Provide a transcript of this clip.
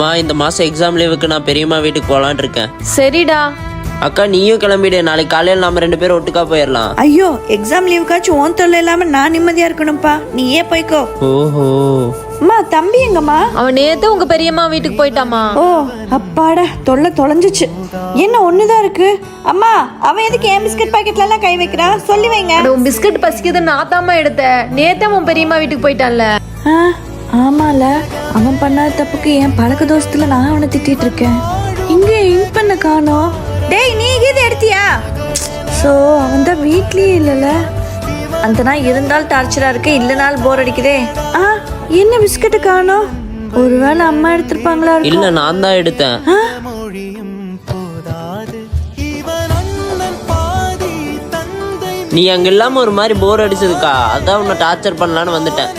மா இந்த மாசம் எக்ஸாம் லீவுக்கு நான் பெரியம்மா வீட்டுக்கு போலான்னு இருக்கேன். சரிடா. அக்கா நீயும் கிளம்பிடு, நாளைக்கு காலையில் நாம 2 பேரும் ஒட்டுக்கா போயிடலாம். ஐயோ எக்ஸாம் லீவுக்காச்சும் ஓன் தொல்லை இல்லாம நான் நிம்மதியா இருக்கணும்ப்பா. நீயே போய்க்கோ. ஓஹோ. அம்மா தம்பி எங்கம்மா? அவன் நேத்து உங்க பெரியம்மா வீட்டுக்கு போயிட்டாமா. ஓ அப்பாடா தொல்லை தொலைஞ்சிச்சு. என்ன ஒண்ணுதான் இருக்கு. அம்மா அவன் எதுக்கு என் பிஸ்கட் பாக்கெட்ல எல்லாம் கை வைக்கிறான்? சொல்லி வைங்க. உன் பிஸ்கட் பசிக்குதுன்னு நான் தாமா எடுத்தேன். நேத்தே உன் பெரியம்மா வீட்டுக்கு போயிட்டான்ல. ஆமால அவன் பண்ணாத தப்புக்கு என் பழக்க தோசத்துல நான் அவனை திட்டிட்டு இருக்கேன். இங்க இங்க் பண்ண காணோம். டேய் நீ இது எடுத்தியா? சோ அவன் தான் வீட்லயே இல்லல. அந்த நாள் இருந்தால் டார்ச்சரா இருக்கு, இல்லனால போர் அடிக்குதே. என்ன பிஸ்கட் காணோம்? ஒருவேளை அம்மா எடுத்திருப்பாங்களா? இல்ல நான் தான் எடுத்தேன். நீ அங்க இல்லாம ஒரு மாதிரி போர் அடிச்சதுக்கா, அதான் உன்னை டார்ச்சர் பண்ணலான்னு வந்துட்டேன்.